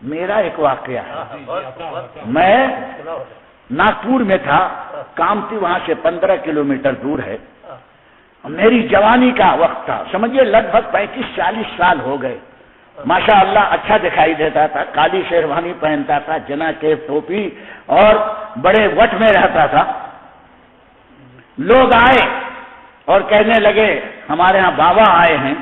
میرا ایک واقعہ ہے، میں ناگپور میں تھا، کامتی وہاں سے 15 کلومیٹر دور ہے، میری جوانی کا وقت تھا، سمجھیے لگ بھگ 35-40 سال ہو گئے، ماشاء اللہ اچھا دکھائی دیتا تھا، کالی شیروانی پہنتا تھا، جنا کیف ٹوپی اور بڑے وٹ میں رہتا تھا۔ لوگ آئے اور کہنے لگے ہمارے ہاں بابا آئے ہیں،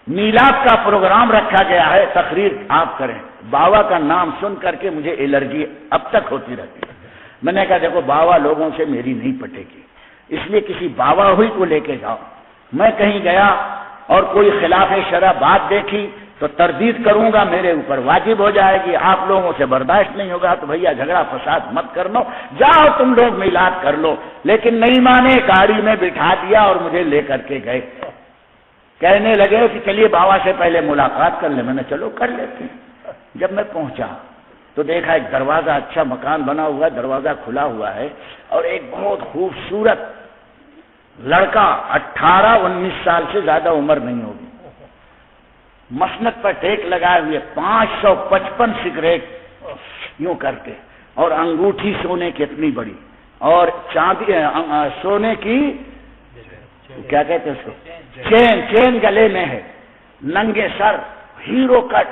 میلاد کا پروگرام رکھا گیا ہے، تقریر آپ کریں۔ بابا کا نام سن کر کے مجھے الرجی اب تک ہوتی رہتی ہے۔ میں نے کہا دیکھو بابا لوگوں سے میری نہیں پٹے گی، اس لیے کسی بابا ہوئی کو لے کے جاؤ۔ میں کہیں گیا اور کوئی خلاف شرع بات دیکھی تو تردید کروں گا، میرے اوپر واجب ہو جائے گی، آپ لوگوں سے برداشت نہیں ہوگا تو بھیا جھگڑا فساد مت کر لو، جاؤ تم لوگ میلاد کر لو۔ لیکن نہیں مانے، گاڑی میں بٹھا دیا اور مجھے لے کر کے گئے، کہنے لگے کہ چلیے بابا سے پہلے ملاقات کر لیں۔ میں نے چلو کر لیتے ہیں۔ جب میں پہنچا تو دیکھا ایک دروازہ، اچھا مکان بنا ہوا ہے، دروازہ کھلا ہوا ہے اور ایک بہت خوبصورت لڑکا 18-19 سال سے زیادہ عمر نہیں ہوگی، مسند پر ٹیک لگائے ہوئے، 555 سگریٹ یوں کر کے، اور انگوٹھی سونے کی اتنی بڑی، اور چاندی سونے کی کیا کہتے ہیں اس کو، چین گلے میں ہے، ننگے سر، ہیرو کٹ۔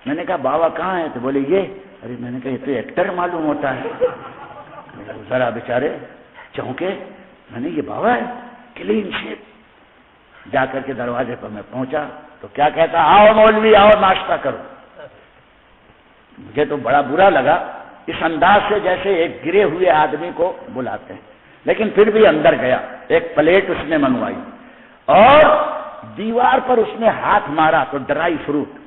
میں نے کہا بابا کہاں ہے؟ تو بولے یہ۔ ارے میں نے کہا یہ تو ایکٹر معلوم ہوتا ہے۔ ذرا بیچارے چونکے، میں نے یہ بابا ہے، کلین شیپ۔ جا کر کے دروازے پر میں پہنچا تو کیا کہتا، آؤ مولوی آؤ ناشتہ کرو۔ مجھے تو بڑا برا لگا اس انداز سے جیسے ایک گرے ہوئے آدمی کو بلاتے ہیں، لیکن پھر بھی اندر گیا۔ ایک پلیٹ اس نے منگوائی اور دیوار پر اس نے ہاتھ مارا تو ڈرائی فروٹ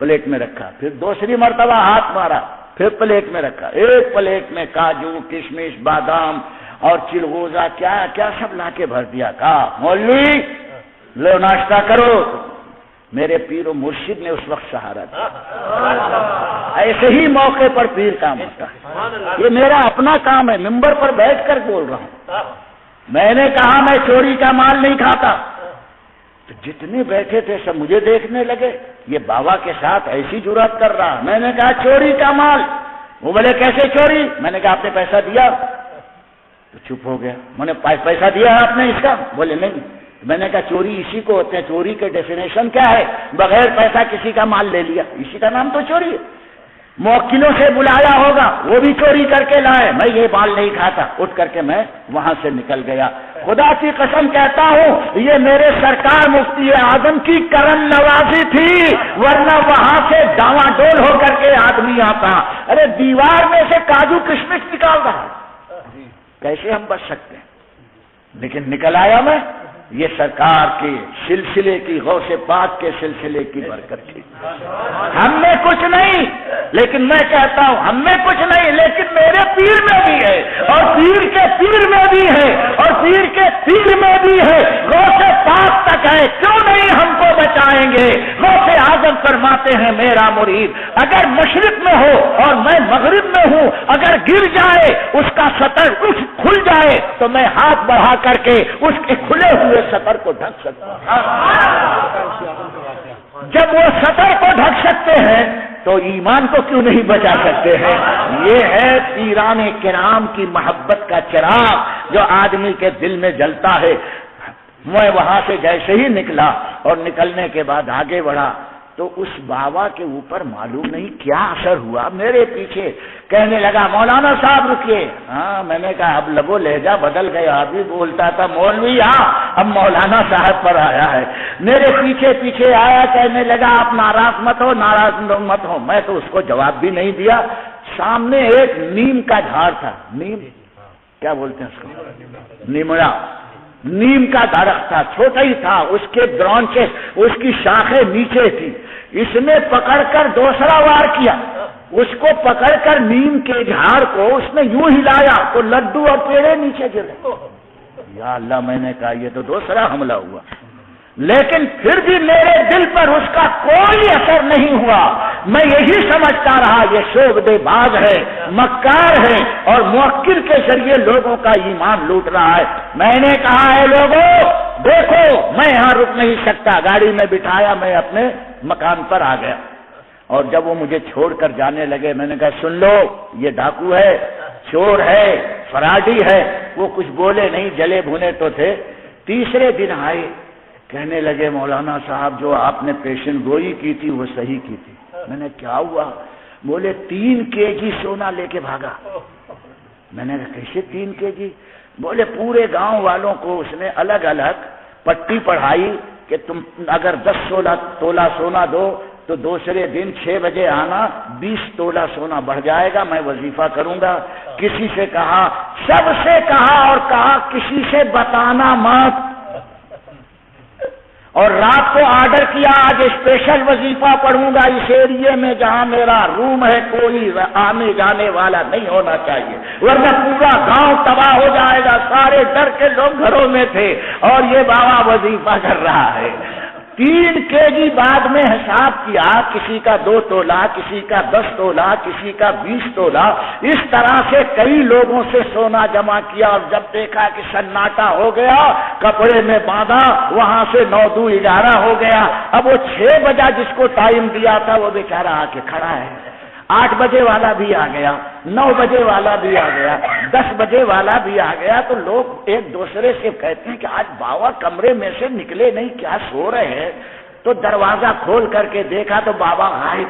پلیٹ میں رکھا، پھر دوسری مرتبہ ہاتھ مارا، پھر پلیٹ میں رکھا، ایک پلیٹ میں کاجو کشمش بادام اور چلغوزہ کیا کیا سب لا کے بھر دیا۔ کہا مولوی لو ناشتہ کرو۔ میرے پیر و مرشد نے اس وقت سہارا دیا۔ ایسے ہی موقع پر پیر کام ہوتا ہے، یہ میرا اپنا کام ہے، ممبر پر بیٹھ کر بول رہا ہوں۔ میں نے کہا میں چوری کا مال نہیں کھاتا، تو جتنے بیٹھے تھے سب مجھے دیکھنے لگے، یہ بابا کے ساتھ ایسی جرات کر رہا۔ میں نے کہا چوری کا مال۔ وہ بولے کیسے چوری؟ میں نے کہا آپ نے پیسہ دیا؟ تو چپ ہو گیا۔ میں نے پیسہ دیا آپ نے اس کا؟ بولے نہیں۔ میں نے کہا چوری اسی کو ہوتے ہیں، چوری کے ڈیفینیشن کیا ہے؟ بغیر پیسہ کسی کا مال لے لیا، اسی کا نام تو چوری ہے۔ موکلوں سے بلایا ہوگا، وہ بھی چوری کر کے لائے، میں یہ مال نہیں کھاتا۔ اٹھ کر کے میں وہاں سے نکل گیا۔ خدا کی قسم کہتا ہوں یہ میرے سرکار مفتی اعظم کی کرم نوازی تھی، ورنہ وہاں سے ڈاواں ڈول ہو کر کے آدمی آتا۔ ارے دیوار میں سے کاجو کشمش نکال رہا، کیسے ہم بچ سکتے ہیں؟ لیکن نکل آیا میں، یہ سرکار کے سلسلے کی، غوث پاک کے سلسلے کی برکت تھی۔ ہم میں کچھ نہیں، لیکن میں کہتا ہوں ہم میں کچھ نہیں، لیکن میرے پیر میں بھی ہے، اور پیر کے پیر میں بھی ہے، اور پیر کے پیر میں بھی ہے، غوث پاک تک ہے، کیوں نہیں ہم کو بچائیں گے؟ غوث اعظم فرماتے ہیں میرا مرید اگر مشرق میں ہو اور میں مغرب میں ہوں، اگر گر جائے اس کا سطر کھل جائے تو میں ہاتھ بڑھا کر کے اس کے کھلے ہوئے سطر کو ڈھک سکتا ہوں۔ جب وہ سطر کو ڈھک سکتے ہیں تو ایمان کو کیوں نہیں بچا سکتے ہیں؟ یہ ہے پیران کرام کی محبت کا چراغ جو آدمی کے دل میں جلتا ہے۔ میں وہاں سے جیسے ہی نکلا اور نکلنے کے بعد آگے بڑھا تو اس بابا کے اوپر معلوم نہیں کیا اثر ہوا، میرے پیچھے کہنے لگا مولانا صاحب رکیے۔ ہاں میں نے کہا اب لبو لہجہ بدل گیا، ابھی بولتا تھا مولوی، ہاں اب مولانا صاحب پر آیا ہے۔ میرے پیچھے پیچھے آیا، کہنے لگا آپ ناراض مت ہو، ناراض مت ہو۔ میں تو اس کو جواب بھی نہیں دیا۔ سامنے ایک نیم کا جھاڑ تھا، نیم کیا بولتے ہیں اس کو، نیمڑا، نیم کا درخت تھا، چھوٹا ہی تھا، اس کے برانچز، اس کی شاخیں نیچے تھی۔ اس نے پکڑ کر دوسرا وار کیا، اس کو پکڑ کر نیم کے جھاڑ کو اس نے یوں ہلایا تو لڈو اور پیڑے نیچے گرے۔ یا اللہ، میں نے کہا یہ تو دوسرا حملہ ہوا، لیکن پھر بھی میرے دل پر اس کا کوئی اثر نہیں ہوا۔ میں یہی سمجھتا رہا یہ شعبدے باز ہے، مکار ہے، اور موکل کے ذریعے لوگوں کا ایمان لوٹ رہا ہے۔ میں نے کہا اے لوگوں دیکھو، میں یہاں رک نہیں سکتا، گاڑی میں بٹھایا، میں اپنے مکان پر آ گیا۔ اور جب وہ مجھے چھوڑ کر جانے لگے میں نے کہا سن لو یہ ڈاکو ہے، چور ہے، فراڈی ہے. وہ کچھ بولے نہیں، جلے بھونے تو تھے. تیسرے دن آئے، کہنے لگے مولانا صاحب جو آپ نے پیشن گوئی کی تھی وہ صحیح کی تھی. میں نے کیا ہوا؟ بولے 3 kg سونا لے کے بھاگا. میں نے کہا کیسے 3 kg؟ بولے پورے گاؤں والوں کو اس نے الگ الگ پٹی پڑھائی کہ تم اگر 10-16 تولہ سونا دو تو دوسرے دن 6 بجے آنا، 20 تولہ سونا بڑھ جائے گا، میں وظیفہ کروں گا. کسی سے کہا، سب سے کہا اور کہا کسی سے بتانا مت. اور رات کو آرڈر کیا آج اسپیشل وظیفہ پڑھوں گا اس ایریے میں جہاں میرا روم ہے، کوئی آنے جانے والا نہیں ہونا چاہیے ورنہ پورا گاؤں تباہ ہو جائے گا. سارے ڈر کے لوگ گھروں میں تھے اور یہ بابا وظیفہ کر رہا ہے. 3 kg بعد میں حساب کیا، کسی کا 2 تولہ، کسی کا 10 تولہ، کسی کا 20 تولہ. اس طرح سے کئی لوگوں سے سونا جمع کیا اور جب دیکھا کہ سناٹا ہو گیا کپڑے میں باندھا، وہاں سے 9-2-11 ہو گیا. اب وہ 6 بجے جس کو ٹائم دیا تھا وہ بیچارہ آ کے کھڑا ہے. 8 بجے والا بھی آ گیا، 9 بجے والا بھی آ گیا، 10 بجے والا بھی آ گیا. تو لوگ ایک دوسرے سے کہتے ہیں کہ آج بابا کمرے میں سے نکلے نہیں، کیا سو رہے ہیں؟ تو دروازہ کھول کر کے دیکھا تو بابا غائب.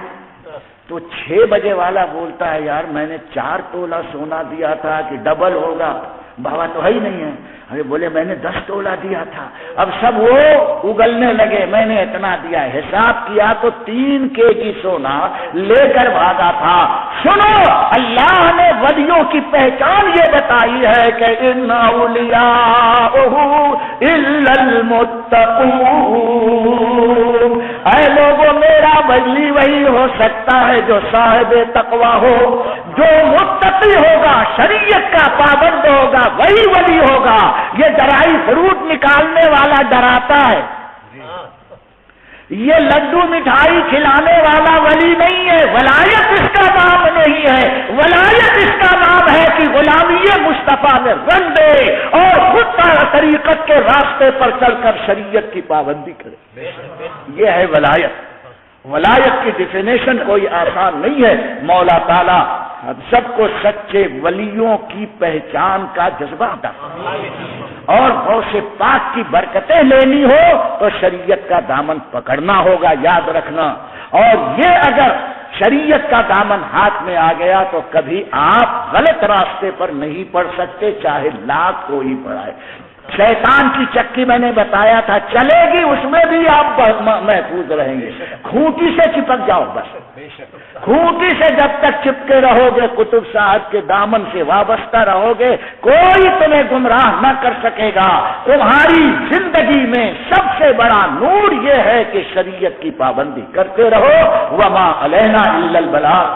تو 6 بجے والا بولتا ہے یار میں نے 4 تولہ سونا دیا تھا کہ ڈبل ہوگا، بابا تو ہے ہی نہیں ہے. ارے بولے میں نے 10 تولہ دیا تھا. اب سب وہ اگلنے لگے، میں نے اتنا دیا. حساب کیا تو 3 kg سونا لے کر بھاگا تھا. سنو، اللہ نے ولیوں کی پہچان یہ بتائی ہے کہ ان اولیاءہ الا المتقون. اے لوگوں میرا ولی وہی ہو سکتا ہے جو صاحب تقوی ہو، جو متقی ہوگا، شریعت کا پابند ہوگا، وہی ولی ہوگا. یہ ڈرائی فروٹ نکالنے والا ڈراتا ہے، یہ لڈو مٹھائی کھلانے والا ولی نہیں ہے. ولایت اس کا نام نہیں ہے. ولایت اس کا نام ہے کہ غلامی مصطفیٰ میں رنگ دے اور خود طریقت کے راستے پر چل کر شریعت کی پابندی کرے. یہ ہے ولایت. ولایت کی ڈیفینیشن کوئی آسان نہیں ہے. مولا تعالیٰ ہم سب کو سچے ولیوں کی پہچان کا جذبہ عطا اور غوث پاک کی برکتیں لینی ہو تو شریعت کا دامن پکڑنا ہوگا، یاد رکھنا. اور یہ اگر شریعت کا دامن ہاتھ میں آ گیا تو کبھی آپ غلط راستے پر نہیں پڑ سکتے، چاہے لاکھ کوئی پڑھائے. شیطان کی چکی میں نے بتایا تھا چلے گی، اس میں بھی آپ محفوظ رہیں گے. کھوٹی سے چپک جاؤ بس. کھوٹی سے جب تک چپکے رہو گے، قطب صاحب کے دامن سے وابستہ رہو گے، کوئی تمہیں گمراہ نہ کر سکے گا. تمہاری زندگی میں سب سے بڑا نور یہ ہے کہ شریعت کی پابندی کرتے رہو. وما علینا الا البلاغ.